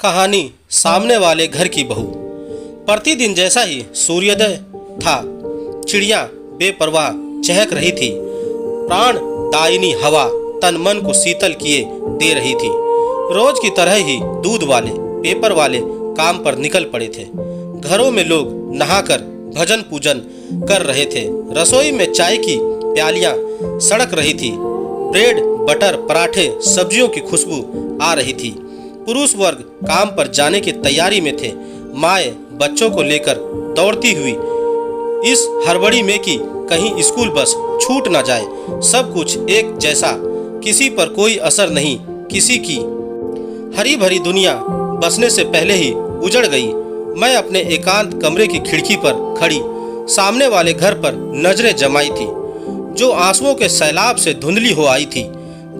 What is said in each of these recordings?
कहानी सामने वाले घर की बहू। प्रतिदिन जैसा ही सूर्योदय था, चिड़िया बेपरवाह चहक रही थी। प्राण दायिनी हवा तन मन को शीतल किए दे रही थी। रोज की तरह ही दूध वाले पेपर वाले काम पर निकल पड़े थे। घरों में लोग नहाकर भजन पूजन कर रहे थे। रसोई में चाय की प्यालियां सड़क रही थी। ब्रेड बटर पराठे सब्जियों की खुशबू आ रही थी। पुरुष वर्ग काम पर जाने की तैयारी में थे। माएँ बच्चों को लेकर दौड़ती हुई इस हड़बड़ी में कि कहीं स्कूल बस छूट न जाए। सब कुछ एक जैसा, किसी पर कोई असर नहीं। किसी की हरी भरी दुनिया बसने से पहले ही उजड़ गई। मैं अपने एकांत कमरे की खिड़की पर खड़ी सामने वाले घर पर नजरें जमाई थी, जो आंसुओं के सैलाब से धुंधली हो आई थी।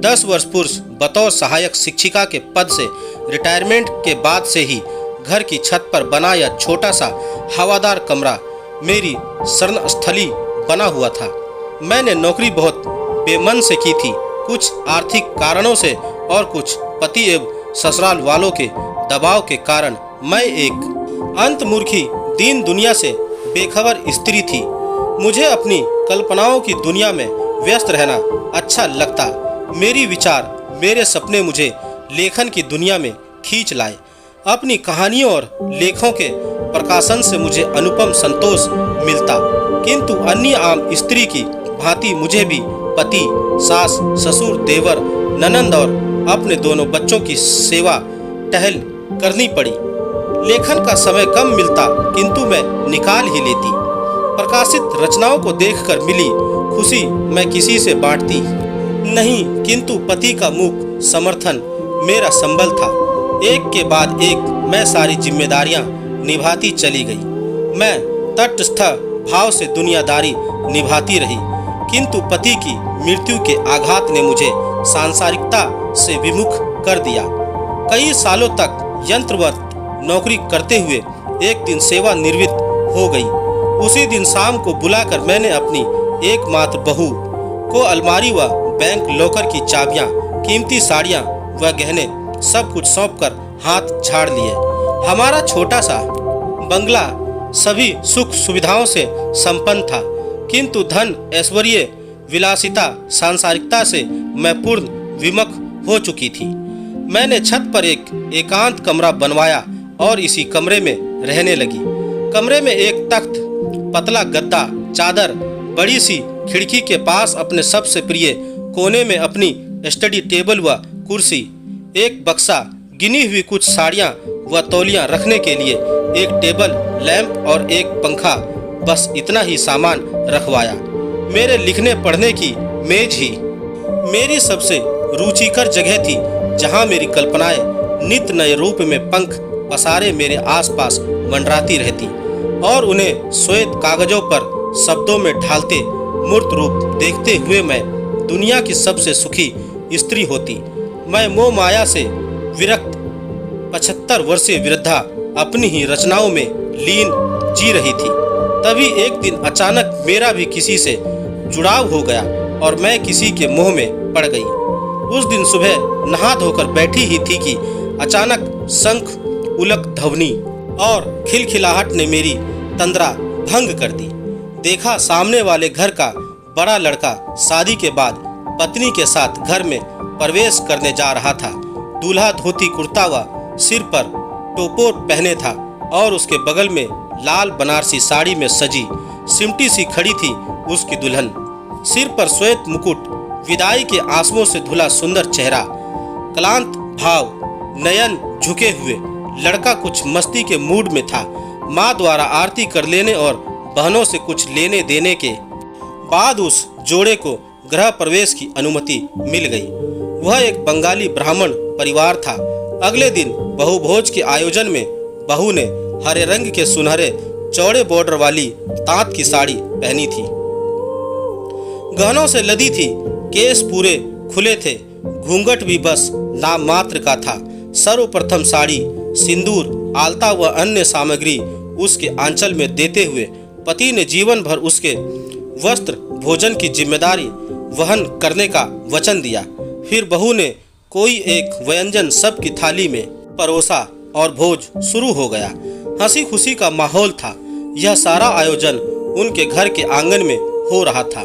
10 वर्ष पूर्व बतौर सहायक शिक्षिका के पद से रिटायरमेंट के बाद से ही घर की छत पर बना यह छोटा सा हवादार कमरा मेरी शरण स्थली बना हुआ था। मैंने नौकरी बहुत बेमन से की थी, कुछ आर्थिक कारणों से और कुछ पति एवं ससुराल वालों के दबाव के कारण। मैं एक अंतर्मुखी दीन दुनिया से बेखबर स्त्री थी। मुझे अपनी कल्पनाओं की दुनिया में व्यस्त रहना अच्छा लगता। मेरी विचार मेरे सपने मुझे लेखन की दुनिया में खींच लाए। अपनी कहानियों और लेखों के प्रकाशन से मुझे अनुपम संतोष मिलता, किंतु अन्य आम स्त्री की भांति मुझे भी पति सास ससुर देवर ननंद और अपने दोनों बच्चों की सेवा टहल करनी पड़ी। लेखन का समय कम मिलता, किंतु मैं निकाल ही लेती। प्रकाशित रचनाओं को देखकर मिली खुशी मैं किसी से बांटती नहीं, किंतु पति का मूक समर्थन मेरा संबल था। एक के बाद एक मैं सारी जिम्मेदारियां निभाती चली गई। मैं तटस्थ भाव से दुनियादारी निभाती रही, किंतु पति की मृत्यु के आघात ने मुझे सांसारिकता से विमुख कर दिया। कई सालों तक यंत्रवत नौकरी करते हुए एक दिन सेवा निवृत्त हो गई। उसी दिन शाम को बुलाकर मैंने अपनी एकमात्र बहू को अलमारी व बैंक लॉकर की चाबियां, कीमती साड़ियां व गहने सब कुछ सौंपकर हाथ झाड़ लिए। हमारा छोटा सा बंगला सभी सुख सुविधाओं से संपन्न था, किंतु धन ऐश्वर्य विलासिता सांसारिकता से मैं पूर्ण विमुख हो चुकी थी। मैंने छत पर एक एकांत कमरा बनवाया और इसी कमरे में रहने लगी। कमरे में एक तख्त, पतला गद्दा, चादर, बड़ी सी खिड़की के पास अपने सबसे प्रिय कोने में अपनी स्टडी टेबल व कुर्सी, एक बक्सा, गिनी हुई कुछ साड़ियाँ व तौलियाँ रखने के लिए एक टेबल लैंप और एक पंखा, बस इतना ही सामान रखवाया। मेरे लिखने पढ़ने की मेज ही मेरी सबसे रुचिकर जगह थी, जहाँ मेरी कल्पनाएं नित नए रूप में पंख पसारे मेरे आसपास मंडराती रहती और उन्हें श्वेत कागजों पर शब्दों में ढालते मूर्त रूप देखते हुए मैं दुनिया की सबसे सुखी स्त्री होती। मैं मोह माया से विरक्त 75 वर्षीय वृद्धा अपनी ही रचनाओं में लीन जी रही थी। तभी एक दिन अचानक मेरा भी किसी से जुड़ाव हो गया और मैं किसी के मोह में पड़ गई। उस दिन सुबह नहा धोकर बैठी ही थी कि अचानक शंख उलक ध्वनि और खिलखिलाहट ने मेरी तंद्रा भंग कर दी। देखा सामने वाले घर का बड़ा लड़का शादी के बाद पत्नी के साथ घर में प्रवेश करने जा रहा था। दूल्हा धोती कुर्ता व सिर पर टोपो पहने था और उसके बगल में लाल बनारसी साड़ी में सजी सिमटी सी खड़ी थी उसकी दुल्हन। सिर पर श्वेत मुकुट, विदाई के आंसुओं से धुला सुंदर चेहरा, क्लांत भाव, नयन झुके हुए। लड़का कुछ मस्ती के मूड में था। माँ द्वारा आरती कर लेने और बहनों से कुछ लेने देने के बाद उस जोड़े को गृह प्रवेश की अनुमति मिल गई। वह एक बंगाली ब्राह्मण परिवार था। अगले दिन बहुभोज के आयोजन में बहू ने हरे रंग के सुनहरे चौड़े बॉर्डर वाली तांत की साड़ी पहनी थी, गहनों से लदी थी, केस पूरे खुले थे, घूंघट भी बस नाम मात्र का था। सर्वप्रथम साड़ी, सिंदूर, आलता व अन्य सामग्री उसके आंचल में देते हुए पति ने जीवन भर उसके वस्त्र भोजन की जिम्मेदारी वहन करने का वचन दिया। फिर बहू ने कोई एक व्यंजन सबकी थाली में परोसा। और भोज शुरू हो गया। हंसी खुशी का माहौल था। यह सारा आयोजन उनके घर के आंगन में हो रहा था,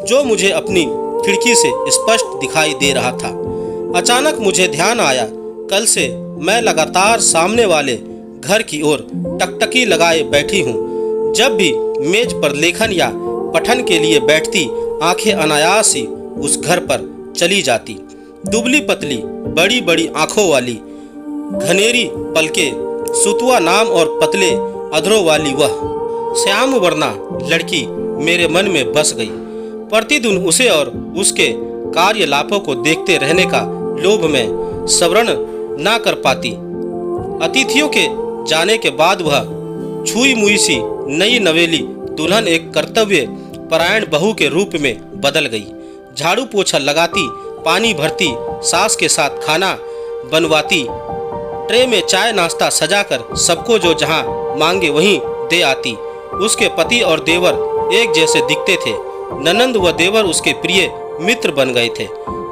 जो मुझे अपनी खिड़की से स्पष्ट दिखाई दे रहा था। अचानक मुझे ध्यान आया, कल से मैं लगातार सामने वाले घर की ओर टकटकी लगाए बैठी हूँ। जब भी मेज पर लेखन या पठन के लिए बैठती, आंखें अनायास ही उस घर पर चली जाती। दुबली पतली, बड़ी बड़ी आंखों वाली, घनेरी पलके, सुतुआ नाम और पतले अधरों वाली वह श्याम वर्णा लड़की मेरे मन में बस गई। प्रतिदिन उसे और उसके कार्यलापों को देखते रहने का लोभ में सवरण ना कर पाती। अतिथियों के जाने के बाद वह छुई मुई सी नई नवेली दुल्हन एक कर्तव्य परायण बहू के रूप में बदल गई। झाड़ू पोछा लगाती, पानी भरती, सास के साथ खाना बनवाती, ट्रे में चाय नाश्ता सजाकर सबको जो जहां मांगे वहीं दे आती। उसके पति और देवर एक जैसे दिखते थे। ननंद व देवर उसके प्रिय मित्र बन गए थे।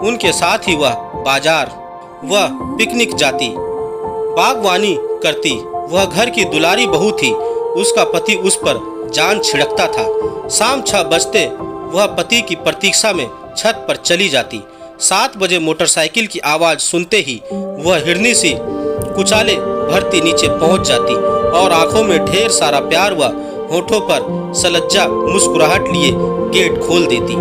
उनके साथ ही वह बाजार वह पिकनिक जाती, बागवानी करती। वह घर की दुलारी बहू थी। उसका पति उस पर जान छिड़कता था। शाम 6 बजते वह पति की प्रतीक्षा में छत पर चली जाती। 7 बजे मोटरसाइकिल की आवाज़ सुनते ही वह हिरनी सी कुचाले भरती नीचे पहुंच जाती और आंखों में ढेर सारा प्यार व होठों पर सलज्जा मुस्कुराहट लिए गेट खोल देती।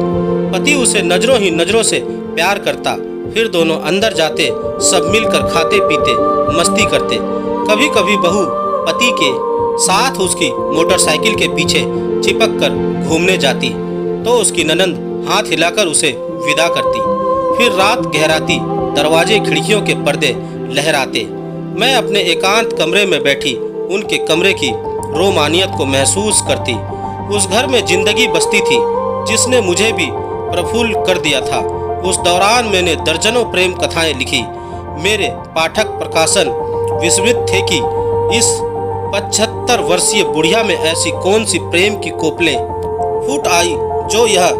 पति उसे नजरों ही नजरों से प्यार करता। फिर दोनों अंदर जाते, सब मिलकर खाते पीते मस्ती करते। कभी कभी बहू पति के साथ उसकी मोटरसाइकिल के पीछे चिपक कर घूमने जाती तो उसकी ननंद हाथ हिलाकर उसे विदा करती। फिर रात गहराती, दरवाजे खिड़कियों के पर्दे लहराते। मैं अपने एकांत कमरे में बैठी उनके कमरे की रोमानियत को महसूस करती। उस घर में जिंदगी बसती थी जिसने मुझे भी प्रफुल्ल कर दिया था। उस दौरान मैंने दर्जनों प्रेम कथाएं लिखी। मेरे पाठक प्रकाशन विस्मित थे कि इस 75 वर्षीय बुढ़िया में ऐसी कौन सी प्रेम की कोपलें फूट आई जो यह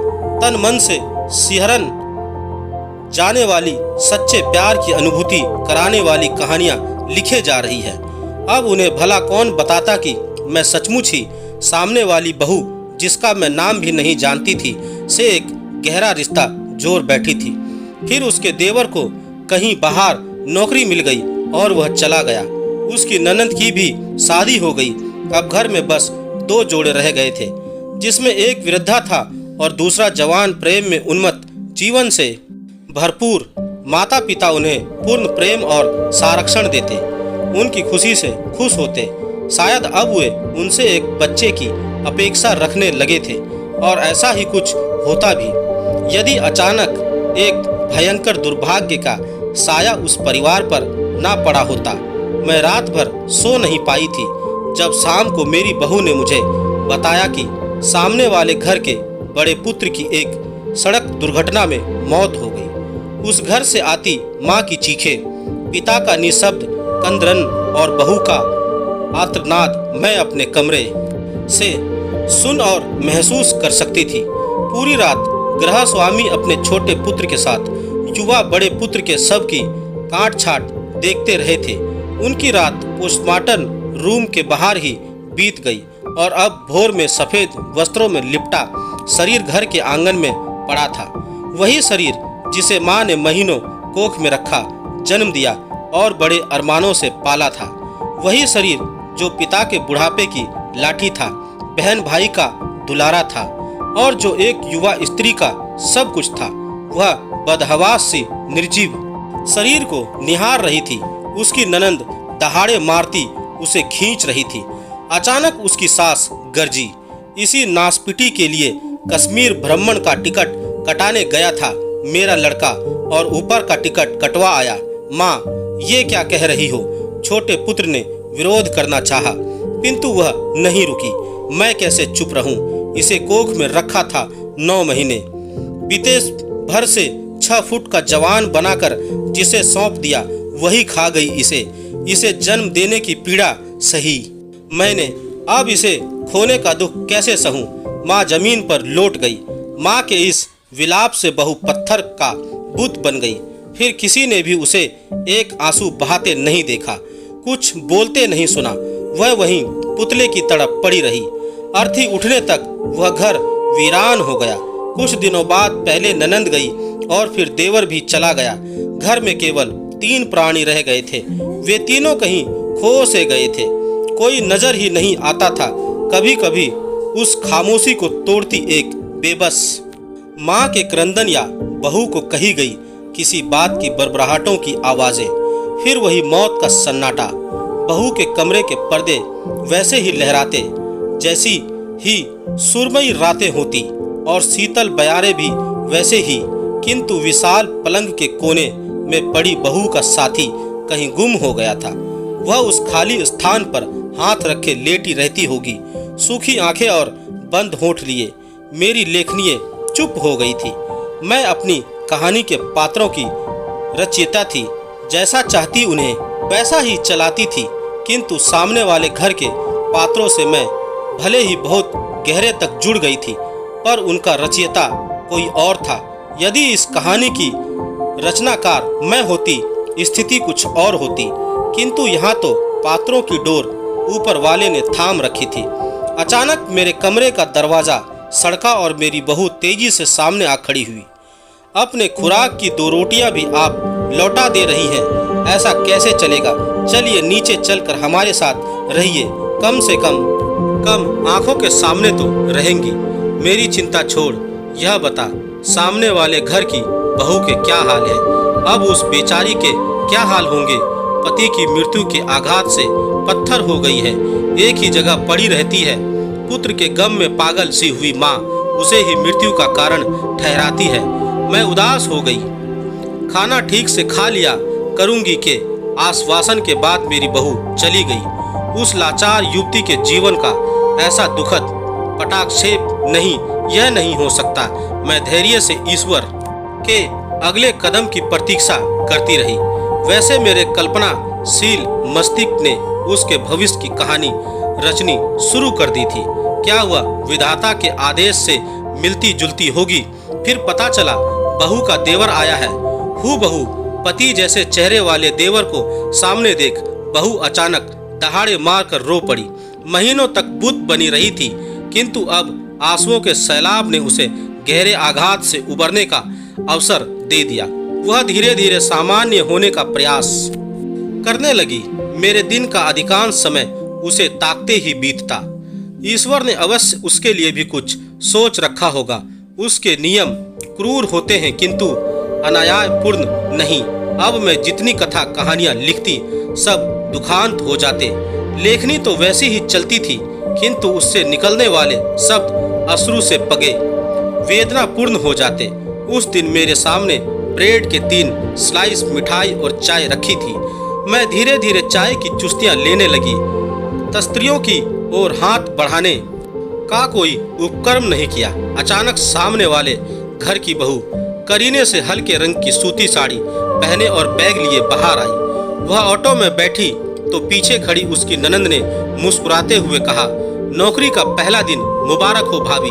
तन मन से सिहरन जाने वाली सच्चे प्यार की अनुभूति कराने वाली कहानियां लिखे जा रही है। अब उन्हें भला कौन बताता कि मैं सचमुच ही सामने वाली बहू, जिसका मैं नाम भी नहीं जानती थी, से एक गहरा रिश्ता जोड़ बैठी थी। फिर उसके देवर को कहीं बाहर नौकरी मिल गई और वह चला गया। उसकी ननंद की भी शादी हो गई। अब घर में बस 2 जोड़े रह गए थे, जिसमें एक वृद्धा था और दूसरा जवान, प्रेम में उन्मत्त, जीवन से भरपूर। माता पिता उन्हें पूर्ण प्रेम और संरक्षण देते, उनकी खुशी से खुश होते। शायद अब वे उनसे एक बच्चे की अपेक्षा रखने लगे थे और ऐसा ही कुछ होता भी यदि अचानक एक भयंकर दुर्भाग्य का साया उस परिवार पर ना पड़ा होता। मैं रात भर सो नहीं पाई थी जब शाम को मेरी बहू ने मुझे बताया कि सामने वाले घर के बड़े पुत्र की एक सड़क दुर्घटना में मौत हो गई। उस घर से आती माँ की चीखें, पिता का निशब्द कंदरन और बहू का आर्तनाद मैं अपने कमरे से सुन और महसूस कर सकती थी। पूरी रात गृह स्वामी अपने छोटे पुत्र के साथ युवा बड़े पुत्र के शव की काट छाट देखते रहे थे। उनकी रात पोस्टमार्टम रूम के बाहर ही बीत गई और अब भोर में सफेद वस्त्रों में लिपटा शरीर घर के आंगन में पड़ा था। वही शरीर जिसे माँ ने महीनों कोख में रखा, जन्म दिया और बड़े अरमानों से पाला था। वही शरीर जो पिता के बुढ़ापे की लाठी था, बहन भाई का दुलारा था और जो एक युवा स्त्री का सब कुछ था। वह बदहवास सी निर्जीव शरीर को निहार रही थी। उसकी ननंद दहाड़े मारती उसे खींच रही थी। अचानक उसकी सास गरजी। इसी नासपिटी के लिए कश्मीर भ्रमण का टिकट कटाने गया था मेरा लड़का और ऊपर का टिकट कटवा आया। माँ, ये क्या कह रही हो? छोटे पुत्र ने विरोध करना चाहा, किंतु वह नहीं रुकी। मैं कैसे चुप रहूं? इसे कोख में रखा था 9 महीने। विदेश भर से 6 फुट का जवान बनाकर जिसे सौंप दिया, वही खा गई इसे जन्म देने की पीड़ा सही मैंने। अब इसे खोने का दुख कैसे सहूं? माँ जमीन पर लौट गई। माँ के इस विलाप से बहू पत्थर का बुत बन गई। फिर किसी ने भी उसे एक आंसू बहाते नहीं देखा। कुछ बोलते नहीं सुना। वह वहीं पुतले की तरह पड़ी रही। अर्थी उठने तक वह घर वीरान हो गया। कुछ दिनों बाद पहले ननंद गई और फिर देवर भी चला गया। घर में केवल 3 प्राणी रह गए थे। वे तीनों कहीं खो से गए थे। कोई नजर ही नहीं आता था। कभी कभी उस खामोशी को तोड़ती एक बेबस माँ के क्रंदन या बहू को कही गई किसी बात की बड़बड़ाहटों की आवाजें, फिर वही मौत का सन्नाटा। बहू के कमरे के पर्दे वैसे ही लहराते जैसी ही सुरमई रातें होती और शीतल बयारे भी वैसे ही, किंतु विशाल पलंग के कोने में पड़ी बहू का साथी कहीं गुम हो गया था। वह उस खाली स्थान पर हाथ रखे लेटी रहती होगी, सूखी आंखें और बंद होंठ लिए। मेरी लेखनीय चुप हो गई थी। मैं अपनी कहानी के पात्रों की रचयिता थी। जैसा चाहती उन्हें वैसा ही चलाती थी, किंतु सामने वाले घर के पात्रों से मैं भले ही बहुत गहरे तक जुड़ गई थी, पर उनका रचयिता कोई और था। यदि इस कहानी की रचनाकार मैं होती, स्थिति कुछ और होती, किंतु यहाँ तो पात्रों की डोर ऊपर वाले ने थाम रखी थी। अचानक मेरे कमरे का दरवाजा सड़का और मेरी बहू तेजी से सामने आ खड़ी हुई। अपने खुराक की 2 रोटियां भी आप लौटा दे रही हैं, ऐसा कैसे चलेगा? चलिए नीचे चलकर हमारे साथ रहिए, कम से कम आंखों के सामने तो रहेंगी। मेरी चिंता छोड़, यह बता सामने वाले घर की बहू के क्या हाल है? अब उस बेचारी के क्या हाल होंगे? पति की मृत्यु के आघात से पत्थर हो गई है, एक ही जगह पड़ी रहती है। पुत्र के गम में पागल सी हुई माँ उसे ही मृत्यु का कारण ठहराती है। मैं उदास हो गई। खाना ठीक से खा लिया करूंगी के आश्वासन के बाद मेरी बहू चली गई। उस लाचार युवती के जीवन का ऐसा दुखद पटाक्षेप नहीं, यह नहीं हो सकता। मैं धैर्य से ईश्वर के अगले कदम की प्रतीक्षा करती रही। वैसे मेरे कल्पनाशील मस्तिष्क ने उसके भविष्य की कहानी रचनी शुरू कर दी थी। क्या हुआ, विधाता के आदेश से मिलती जुलती होगी। फिर पता चला बहू का देवर आया है। हूबहू पति जैसे चेहरे वाले देवर को सामने देख बहू अचानक दहाड़े मारकर रो पड़ी। महीनों तक बुत बनी रही थी, किंतु अब आंसुओं के सैलाब ने उसे गहरे आघात से उबरने का अवसर दे दिया। वह धीरे धीरे सामान्य होने का प्रयास करने लगी। मेरे दिन का अधिकांश समय उसे ताकते ही बीतता। ईश्वर ने अवश्य उसके लिए भी कुछ सोच रखा होगा। उसके नियम क्रूर होते हैं, किंतु अन्यायपूर्ण नहीं। अब मैं जितनी कथा कहानियां लिखती सब दुखांत हो जाते। लेखनी तो वैसी ही चलती थी, किंतु उससे निकलने वाले शब्द अश्रु से पगे वेदना पूर्ण हो जाते। उस दिन मेरे सामने ब्रेड के 3 स्लाइस मिठाई और चाय रखी थी। मैं धीरे धीरे चाय की चुस्कियां लेने लगी। तस्त्रियों की ओर हाथ बढ़ाने का कोई उपक्रम नहीं किया। अचानक सामने वाले घर की बहू करीने से हल्के रंग की सूती साड़ी पहने और बैग लिए बाहर आई। वह ऑटो में बैठी तो पीछे खड़ी उसकी ननंद ने मुस्कुराते हुए कहा, नौकरी का पहला दिन मुबारक हो भाभी।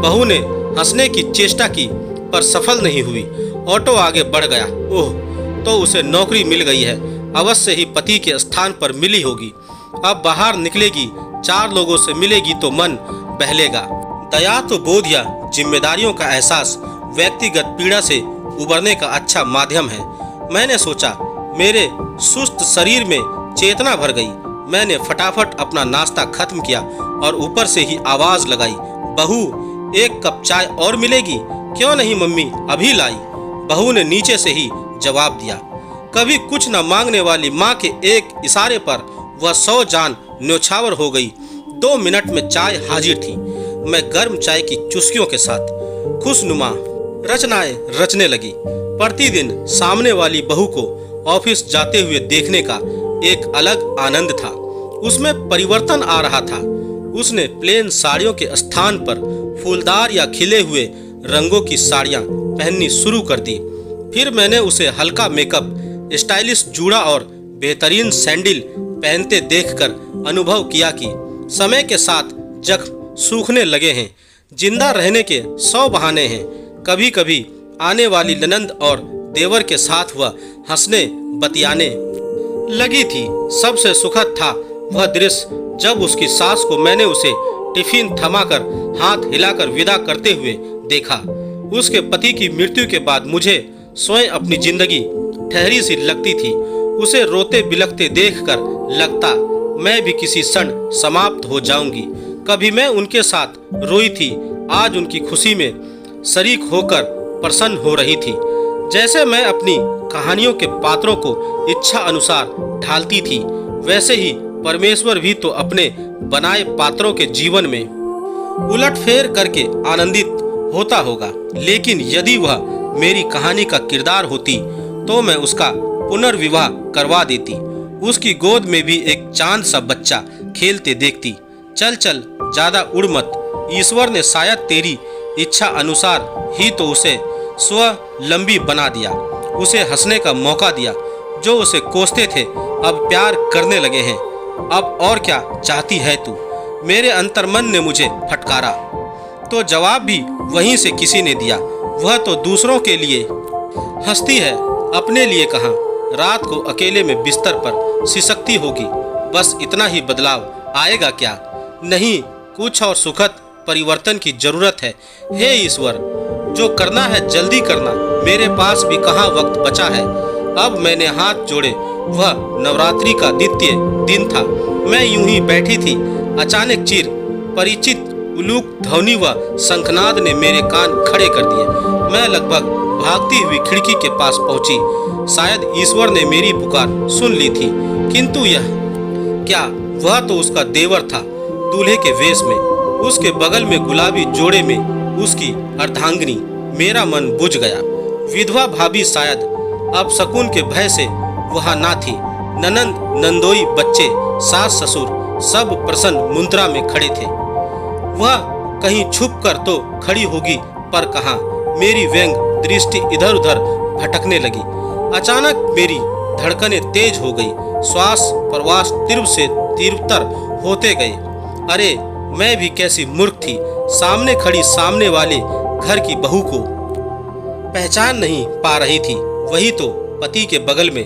बहू ने हंसने की चेष्टा की पर सफल नहीं हुई। ऑटो आगे बढ़ गया। ओह, तो उसे नौकरी मिल गई है। अवश्य ही पति के स्थान पर मिली होगी। अब बाहर निकलेगी, 4 लोगों से मिलेगी तो मन बहलेगा। दया तो बोध या जिम्मेदारियों का एहसास व्यक्तिगत पीड़ा से उबरने का अच्छा माध्यम है। मैंने सोचा। मेरे सुस्त शरीर में चेतना भर गई। मैंने फटाफट अपना नाश्ता खत्म किया और ऊपर से ही आवाज लगाई, बहू 1 कप चाय और मिलेगी? क्यों नहीं मम्मी, अभी लाई। बहू ने नीचे से ही जवाब दिया। कभी कुछ न मांगने वाली माँ के एक इशारे पर वह 100 जान न्योछावर हो गई। 2 मिनट में चाय हाजिर थी। मैं गर्म चाय की चुस्कियों के साथ खुशनुमा रचनाएं रचने लगी। प्रतिदिन सामने वाली बहू को ऑफिस जाते हुए देखने का एक अलग आनंद था। उसमें परिवर्तन आ रहा था। उसने प्लेन साड़ियों के स्थान पर फूलदार या खिले हुए रंगों की साड़ियां पहननी शुरू कर दी। फिर मैंने उसे हल्का मेकअप, स्टाइलिश जूड़ा और बेहतरीन सैंडल पहनते देखकर अनुभव किया कि समय के साथ जख्म सूखने लगे हैं। जिंदा रहने के 100 बहाने हैं। कभी कभी आने वाली ननंद और देवर के साथ वह हंसने बतियाने लगी थी। सबसे सुखद था वह दृश्य जब उसकी सास को मैंने उसे टिफिन थमाकर हाथ हिलाकर विदा करते हुए देखा। उसके पति की मृत्यु के बाद मुझे स्वयं अपनी जिंदगी ठहरी सी लगती थी। उसे रोते बिलखते देखकर लगता मैं भी किसी क्षण समाप्त हो जाऊंगी। कभी मैं उनके साथ रोई थी, आज उनकी खुशी में शरीक होकर प्रसन्न हो रही थी। जैसे मैं अपनी कहानियों के पात्रों को इच्छा अनुसार ढालती थी, वैसे ही परमेश्वर भी तो अपने बनाए पात्रों के जीवन में उलटफेर करके आनंदित होता होगा। लेकिन यदि वह मेरी कहानी का किरदार होती तो मैं उसका पुनर्विवाह करवा देती। उसकी गोद में भी एक चांद सा बच्चा खेलते देखती। चल चल ज्यादा उड़ मत, ईश्वर ने शायद तेरी इच्छा अनुसार ही तो उसे स्वावलंबी बना दिया, उसे हंसने का मौका दिया। जो उसे कोसते थे अब प्यार करने लगे हैं। अब और क्या चाहती है तू? मेरे अंतर्मन ने मुझे फटकारा तो जवाब भी वहीं से किसी ने दिया। वह तो दूसरों के लिए हंसती है, अपने लिए कहाँ। रात को अकेले में बिस्तर पर सिसकती होगी। बस इतना ही बदलाव आएगा क्या? नहीं, कुछ और सुखद परिवर्तन की जरूरत है। हे ईश्वर, जो करना है जल्दी करना। मेरे पास भी कहाँ वक्त बचा है। अब मैंने हाथ जोड़े। वह नवरात्रि का द्वितीय दिन था। मैं यूं ही बैठी थी, अचानक चिर परिचित उलूक ध्वनि व शंखनाद ने मेरे कान खड़े कर दिए। मैं लगभग भागती हुई खिड़की के पास पहुंची। शायद ईश्वर ने मेरी पुकार सुन ली थी, किंतु यह क्या, वह तो उसका देवर था, दूल्हे के वेश में। उसके बगल में गुलाबी जोड़े में उसकी अर्धांगिनी। मेरा मन बुझ गया। विधवा भाभी शायद अब शकुन के भय से वहां ना थी। ननंद, नंदोई, बच्चे, सास ससुर सब प्रसन्न मुद्रा में खड़े थे। वह कहीं छुप कर तो खड़ी होगी, पर कहाँ। मेरी व्यंग दृष्टि इधर उधर भटकने लगी। अचानक मेरी धड़कनें तेज हो गई। श्वास प्रश्वास तीव्र से तीव्रतर होते गए। अरे मैं भी कैसी मूर्ख थी। सामने खड़ी सामने वाले घर की बहू को पहचान नहीं पा रही थी। वही तो पति के बगल में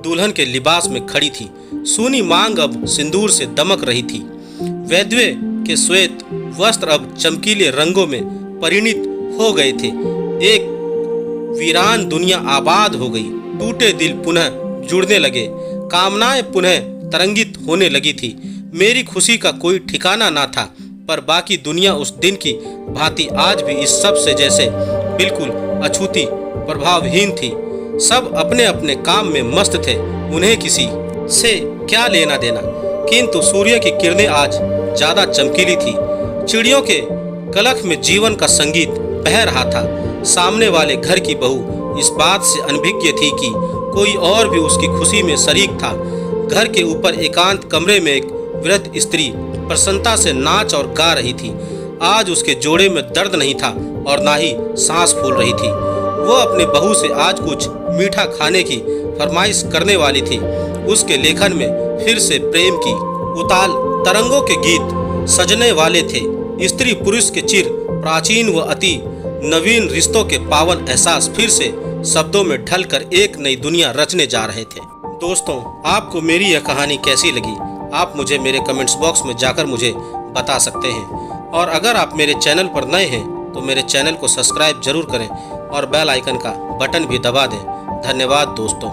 दुल्हन के लिबास में खड़ी थी। सूनी मांग अब सिंदूर से दमक रही थी। वैद्य के श्वेत वस्त्र अब चमकीले रंगों में परिणित हो गए थे। एक वीरान दुनिया आबाद हो गई। टूटे दिल पुनः जुड़ने लगे, कामनाएं पुनः तरंगित होने लगी थी। मेरी खुशी का कोई ठिकाना ना था, पर बाकी दुनिया उस दिन की भांति आज भी इस सब से जैसे बिल्कुल अछूती प्रभावहीन थी। सब अपने अपने काम में मस्त थे, उन्हें किसी से क्या लेना देना। किंतु सूर्य की किरणें आज ज्यादा चमकीली थी। चिड़ियों के कलख में जीवन का संगीत बह रहा था। सामने वाले घर की बहू इस बात से अनभिज्ञ थी कि कोई और भी उसकी खुशी में शरीक था। घर के ऊपर एकांत कमरे में एक वृद्ध स्त्री प्रसन्नता से नाच और गा रही थी। आज उसके जोड़े में दर्द नहीं था और ना ही सांस फूल रही थी। वो अपने बहू से आज कुछ मीठा खाने की फरमाइश करने वाली थी। उसके लेखन में फिर से प्रेम की उताल तरंगों के गीत सजने वाले थे। स्त्री पुरुष के चिर प्राचीन व अति नवीन रिश्तों के पावन एहसास फिर से शब्दों में ढलकर एक नई दुनिया रचने जा रहे थे। दोस्तों, आपको मेरी यह कहानी कैसी लगी, आप मुझे मेरे कमेंट्स बॉक्स में जाकर मुझे बता सकते हैं। और अगर आप मेरे चैनल पर नए हैं तो मेरे चैनल को सब्सक्राइब जरूर करें और बेल आइकन का बटन भी दबा दें। धन्यवाद दोस्तों।